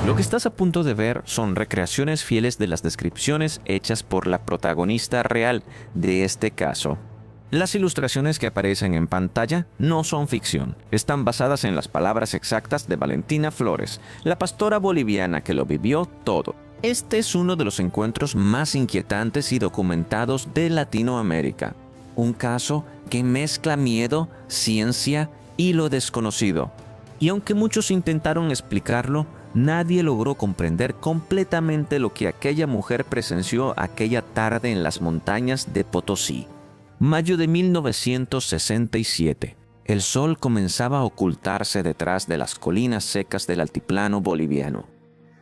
Lo que estás a punto de ver son recreaciones fieles de las descripciones hechas por la protagonista real de este caso. Las ilustraciones que aparecen en pantalla no son ficción, están basadas en las palabras exactas de Valentina Flores, la pastora boliviana que lo vivió todo. Este es uno de los encuentros más inquietantes y documentados de Latinoamérica. Un caso que mezcla miedo, ciencia y lo desconocido. Y aunque muchos intentaron explicarlo, nadie logró comprender completamente lo que aquella mujer presenció aquella tarde en las montañas de Potosí. Mayo de 1967. El sol comenzaba a ocultarse detrás de las colinas secas del altiplano boliviano.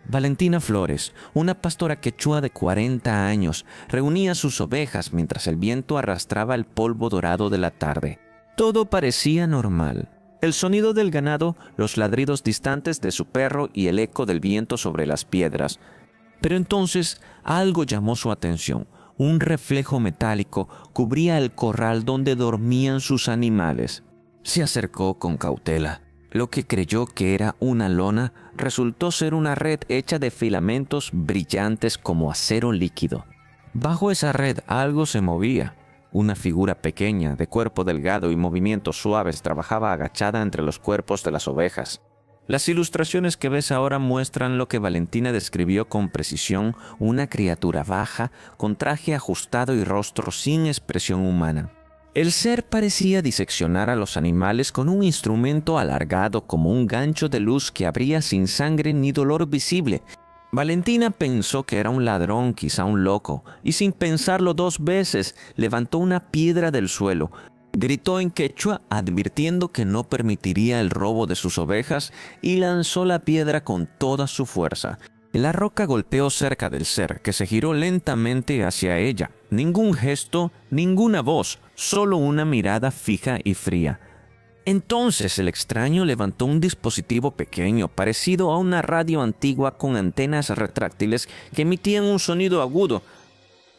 Valentina Flores, una pastora quechua de 40 años, reunía sus ovejas mientras el viento arrastraba el polvo dorado de la tarde. Todo parecía normal. El sonido del ganado, los ladridos distantes de su perro y el eco del viento sobre las piedras. Pero entonces algo llamó su atención. Un reflejo metálico cubría el corral donde dormían sus animales. Se acercó con cautela. Lo que creyó que era una lona resultó ser una red hecha de filamentos brillantes como acero líquido. Bajo esa red algo se movía. Una figura pequeña, de cuerpo delgado y movimientos suaves, trabajaba agachada entre los cuerpos de las ovejas. Las ilustraciones que ves ahora muestran lo que Valentina describió con precisión: una criatura baja, con traje ajustado y rostro sin expresión humana. El ser parecía diseccionar a los animales con un instrumento alargado como un gancho de luz que abría sin sangre ni dolor visible. Valentina pensó que era un ladrón, quizá un loco, y sin pensarlo dos veces, levantó una piedra del suelo. Gritó en quechua, advirtiendo que no permitiría el robo de sus ovejas, y lanzó la piedra con toda su fuerza. La roca golpeó cerca del ser, que se giró lentamente hacia ella. Ningún gesto, ninguna voz, solo una mirada fija y fría. Entonces el extraño levantó un dispositivo pequeño, parecido a una radio antigua con antenas retráctiles que emitían un sonido agudo.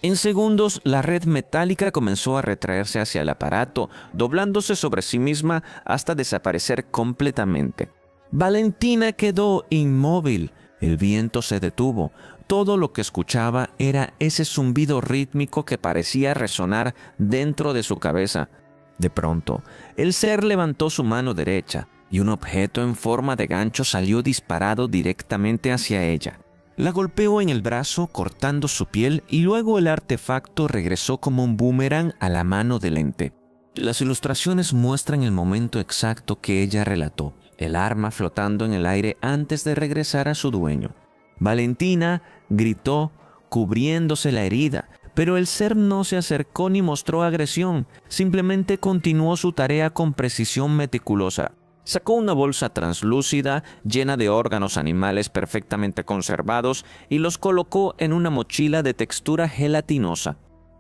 En segundos, la red metálica comenzó a retraerse hacia el aparato, doblándose sobre sí misma hasta desaparecer completamente. Valentina quedó inmóvil. El viento se detuvo. Todo lo que escuchaba era ese zumbido rítmico que parecía resonar dentro de su cabeza. De pronto, el ser levantó su mano derecha y un objeto en forma de gancho salió disparado directamente hacia ella. La golpeó en el brazo, cortando su piel, y luego el artefacto regresó como un boomerang a la mano del ente. Las ilustraciones muestran el momento exacto que ella relató, el arma flotando en el aire antes de regresar a su dueño. Valentina gritó, cubriéndose la herida, pero el ser no se acercó ni mostró agresión, simplemente continuó su tarea con precisión meticulosa. Sacó una bolsa translúcida llena de órganos animales perfectamente conservados y los colocó en una mochila de textura gelatinosa.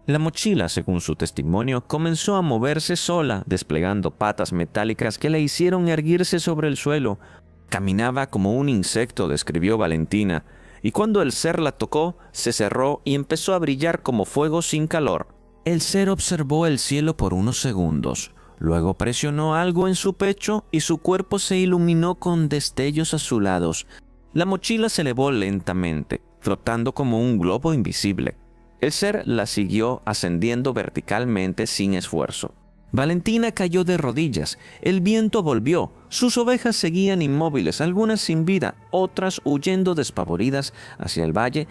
La mochila, según su testimonio, comenzó a moverse sola, desplegando patas metálicas que la hicieron erguirse sobre el suelo. Caminaba como un insecto, describió Valentina, y cuando el ser la tocó, se cerró y empezó a brillar como fuego sin calor. El ser observó el cielo por unos segundos. Luego presionó algo en su pecho y su cuerpo se iluminó con destellos azulados. La mochila se elevó lentamente, flotando como un globo invisible. El ser la siguió ascendiendo verticalmente sin esfuerzo. Valentina cayó de rodillas. El viento volvió. Sus ovejas seguían inmóviles, algunas sin vida, otras huyendo despavoridas hacia el valle.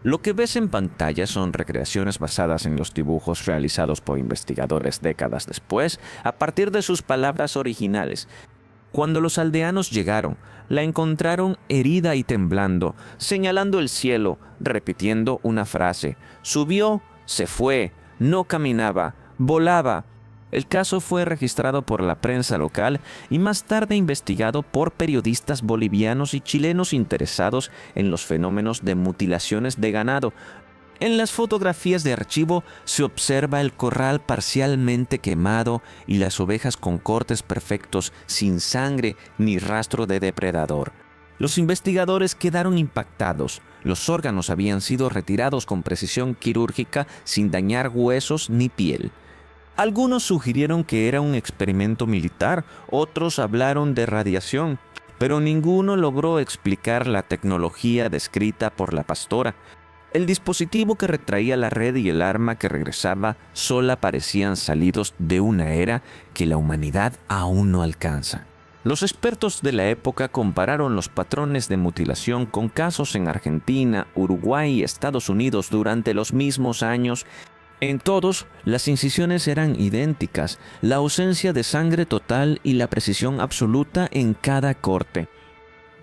Lo que ves en pantalla son recreaciones basadas en los dibujos realizados por investigadores décadas después, a partir de sus palabras originales. Cuando los aldeanos llegaron, la encontraron herida y temblando, señalando el cielo, repitiendo una frase. Subió, se fue, no caminaba, volaba. El caso fue registrado por la prensa local y más tarde investigado por periodistas bolivianos y chilenos interesados en los fenómenos de mutilaciones de ganado. En las fotografías de archivo se observa el corral parcialmente quemado y las ovejas con cortes perfectos, sin sangre ni rastro de depredador. Los investigadores quedaron impactados. Los órganos habían sido retirados con precisión quirúrgica sin dañar huesos ni piel. Algunos sugirieron que era un experimento militar, otros hablaron de radiación. pero ninguno logró explicar la tecnología descrita por la pastora. El dispositivo que retraía la red y el arma que regresaba sola parecían salidos de una era que la humanidad aún no alcanza. Los expertos de la época compararon los patrones de mutilación con casos en Argentina, Uruguay y Estados Unidos durante los mismos años. En todos, las incisiones eran idénticas, la ausencia de sangre total y la precisión absoluta en cada corte.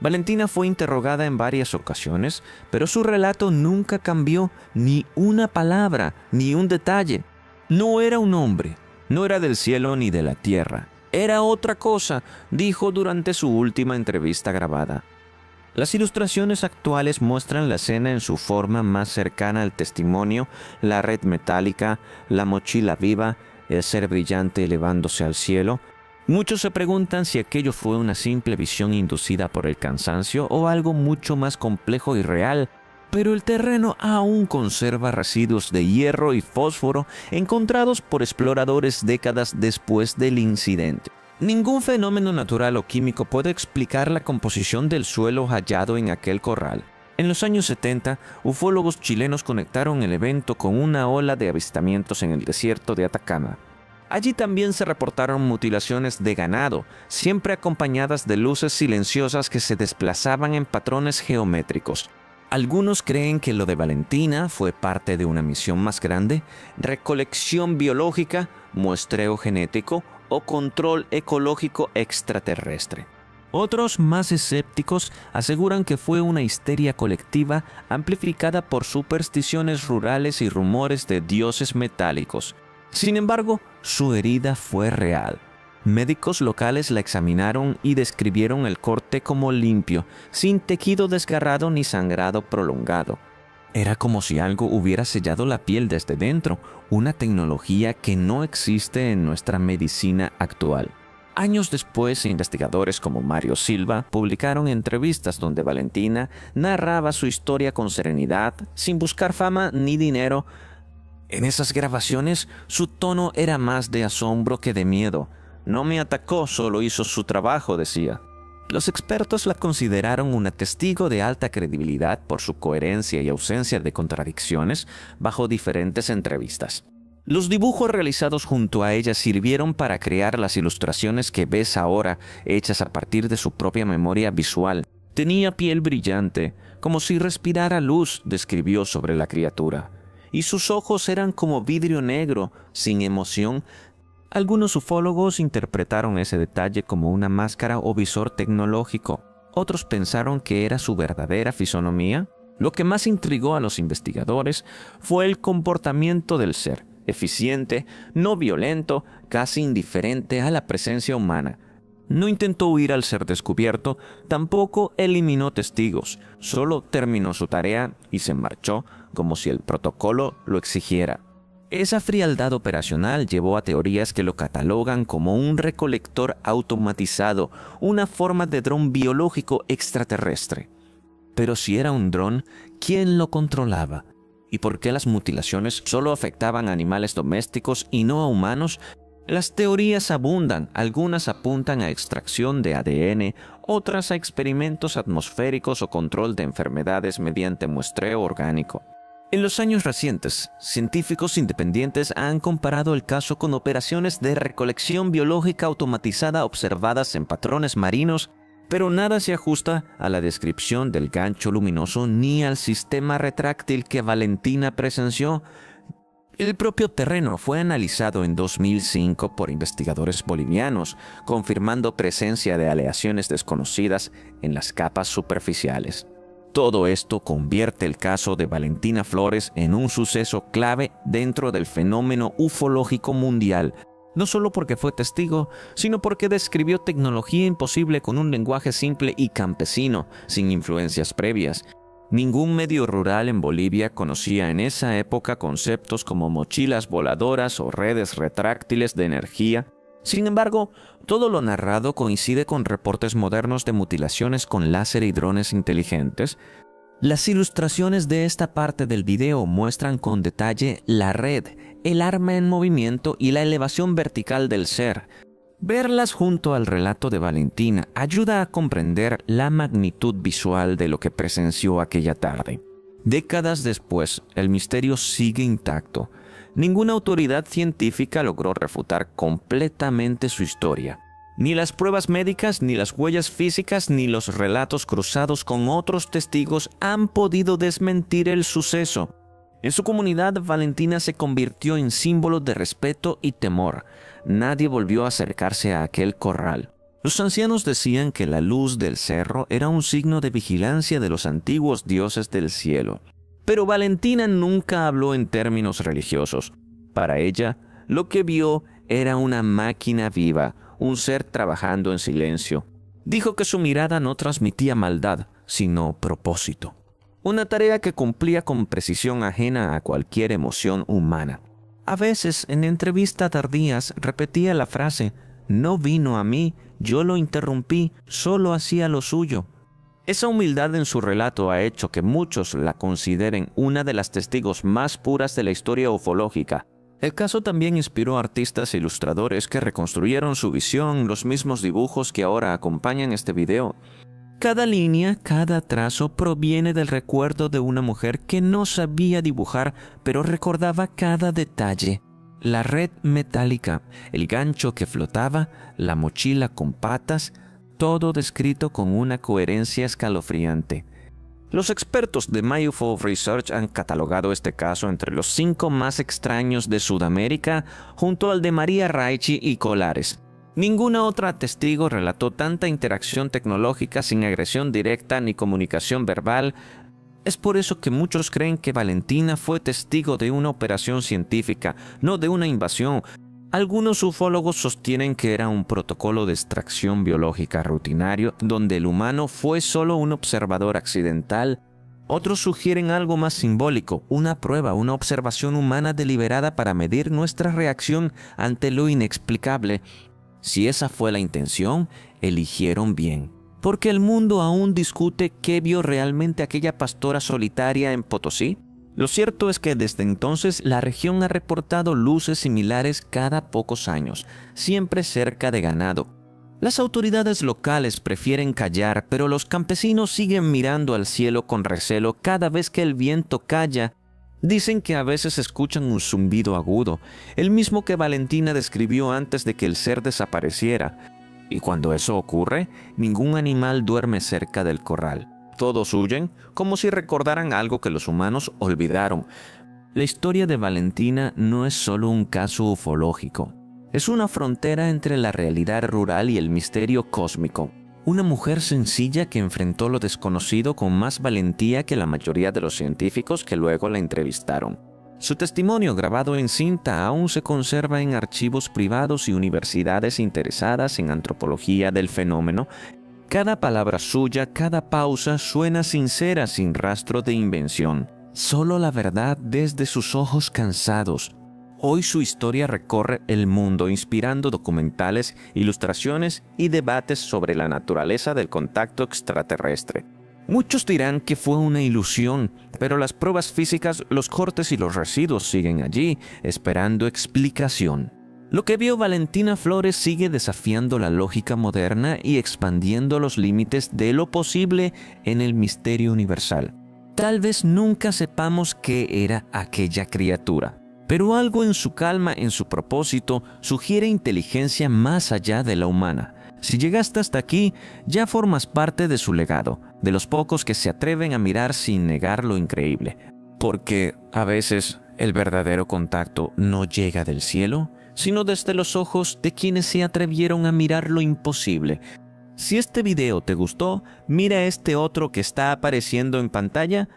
Valentina fue interrogada en varias ocasiones, pero su relato nunca cambió ni una palabra, ni un detalle. No era un hombre, no era del cielo ni de la tierra. Era otra cosa, dijo durante su última entrevista grabada. Las ilustraciones actuales muestran la escena en su forma más cercana al testimonio, la red metálica, la mochila viva, el ser brillante elevándose al cielo. Muchos se preguntan si aquello fue una simple visión inducida por el cansancio o algo mucho más complejo y real, pero el terreno aún conserva residuos de hierro y fósforo encontrados por exploradores décadas después del incidente. Ningún fenómeno natural o químico puede explicar la composición del suelo hallado en aquel corral. En los años 70, ufólogos chilenos conectaron el evento con una ola de avistamientos en el desierto de Atacama. Allí también se reportaron mutilaciones de ganado, siempre acompañadas de luces silenciosas que se desplazaban en patrones geométricos. Algunos creen que lo de Valentina fue parte de una misión más grande, recolección biológica, muestreo genético o control ecológico extraterrestre. Otros, más escépticos, aseguran que fue una histeria colectiva amplificada por supersticiones rurales y rumores de dioses metálicos. Sin embargo, su herida fue real. Médicos locales la examinaron y describieron el corte como limpio, sin tejido desgarrado ni sangrado prolongado. Era como si algo hubiera sellado la piel desde dentro, una tecnología que no existe en nuestra medicina actual. Años después, investigadores como Mario Silva publicaron entrevistas donde Valentina narraba su historia con serenidad, sin buscar fama ni dinero. En esas grabaciones, su tono era más de asombro que de miedo. No me atacó, solo hizo su trabajo, decía. Los expertos la consideraron una testigo de alta credibilidad por su coherencia y ausencia de contradicciones bajo diferentes entrevistas. Los dibujos realizados junto a ella sirvieron para crear las ilustraciones que ves ahora, hechas a partir de su propia memoria visual. Tenía piel brillante, como si respirara luz, describió sobre la criatura. Y sus ojos eran como vidrio negro, sin emoción. Algunos ufólogos interpretaron ese detalle como una máscara o visor tecnológico. Otros pensaron que era su verdadera fisonomía. Lo que más intrigó a los investigadores fue el comportamiento del ser, eficiente, no violento, casi indiferente a la presencia humana. No intentó huir al ser descubierto, tampoco eliminó testigos, solo terminó su tarea y se marchó como si el protocolo lo exigiera. Esa frialdad operacional llevó a teorías que lo catalogan como un recolector automatizado, una forma de dron biológico extraterrestre. Pero si era un dron, ¿quién lo controlaba? ¿Y por qué las mutilaciones solo afectaban a animales domésticos y no a humanos? Las teorías abundan, algunas apuntan a extracción de ADN, otras a experimentos atmosféricos o control de enfermedades mediante muestreo orgánico. En los años recientes, científicos independientes han comparado el caso con operaciones de recolección biológica automatizada observadas en patrones marinos, pero nada se ajusta a la descripción del gancho luminoso ni al sistema retráctil que Valentina presenció. El propio terreno fue analizado en 2005 por investigadores bolivianos, confirmando presencia de aleaciones desconocidas en las capas superficiales. Todo esto convierte el caso de Valentina Flores en un suceso clave dentro del fenómeno ufológico mundial, no solo porque fue testigo, sino porque describió tecnología imposible con un lenguaje simple y campesino, sin influencias previas. Ningún medio rural en Bolivia conocía en esa época conceptos como mochilas voladoras o redes retráctiles de energía. Sin embargo, todo lo narrado coincide con reportes modernos de mutilaciones con láser y drones inteligentes. Las ilustraciones de esta parte del video muestran con detalle la red, el arma en movimiento y la elevación vertical del ser. Verlas junto al relato de Valentina ayuda a comprender la magnitud visual de lo que presenció aquella tarde. Décadas después, el misterio sigue intacto. Ninguna autoridad científica logró refutar completamente su historia. Ni las pruebas médicas, ni las huellas físicas, ni los relatos cruzados con otros testigos han podido desmentir el suceso. En su comunidad, Valentina se convirtió en símbolo de respeto y temor. Nadie volvió a acercarse a aquel corral. Los ancianos decían que la luz del cerro era un signo de vigilancia de los antiguos dioses del cielo. Pero Valentina nunca habló en términos religiosos. Para ella, lo que vio era una máquina viva, un ser trabajando en silencio. Dijo que su mirada no transmitía maldad, sino propósito. Una tarea que cumplía con precisión ajena a cualquier emoción humana. A veces, en entrevistas tardías, repetía la frase: «No vino a mí, yo lo interrumpí, solo hacía lo suyo». Esa humildad en su relato ha hecho que muchos la consideren una de las testigos más puras de la historia ufológica. El caso también inspiró a artistas e ilustradores que reconstruyeron su visión, los mismos dibujos que ahora acompañan este video. Cada línea, cada trazo proviene del recuerdo de una mujer que no sabía dibujar, pero recordaba cada detalle. La red metálica, el gancho que flotaba, la mochila con patas, todo descrito con una coherencia escalofriante. Los expertos de MyUFO Research han catalogado este caso entre los 5 más extraños de Sudamérica, junto al de María Raichi y Colares. Ninguna otra testigo relató tanta interacción tecnológica sin agresión directa ni comunicación verbal. Es por eso que muchos creen que Valentina fue testigo de una operación científica, no de una invasión. Algunos ufólogos sostienen que era un protocolo de extracción biológica rutinario, donde el humano fue solo un observador accidental. Otros sugieren algo más simbólico, una prueba, una observación humana deliberada para medir nuestra reacción ante lo inexplicable. Si esa fue la intención, eligieron bien. Porque el mundo aún discute qué vio realmente aquella pastora solitaria en Potosí. Lo cierto es que desde entonces la región ha reportado luces similares cada pocos años, siempre cerca de ganado. Las autoridades locales prefieren callar, pero los campesinos siguen mirando al cielo con recelo cada vez que el viento calla. Dicen que a veces escuchan un zumbido agudo, el mismo que Valentina describió antes de que el ser desapareciera. Y cuando eso ocurre, ningún animal duerme cerca del corral. Todos huyen, como si recordaran algo que los humanos olvidaron. La historia de Valentina no es solo un caso ufológico. Es una frontera entre la realidad rural y el misterio cósmico. Una mujer sencilla que enfrentó lo desconocido con más valentía que la mayoría de los científicos que luego la entrevistaron. Su testimonio grabado en cinta aún se conserva en archivos privados y universidades interesadas en antropología del fenómeno. Cada palabra suya, cada pausa suena sincera sin rastro de invención. Solo la verdad desde sus ojos cansados. Hoy su historia recorre el mundo inspirando documentales, ilustraciones y debates sobre la naturaleza del contacto extraterrestre. Muchos dirán que fue una ilusión, pero las pruebas físicas, los cortes y los residuos siguen allí, esperando explicación. Lo que vio Valentina Flores sigue desafiando la lógica moderna y expandiendo los límites de lo posible en el misterio universal. Tal vez nunca sepamos qué era aquella criatura. Pero algo en su calma, en su propósito, sugiere inteligencia más allá de la humana. Si llegaste hasta aquí, ya formas parte de su legado, de los pocos que se atreven a mirar sin negar lo increíble. Porque, a veces, el verdadero contacto no llega del cielo, sino desde los ojos de quienes se atrevieron a mirar lo imposible. Si este video te gustó, mira este otro que está apareciendo en pantalla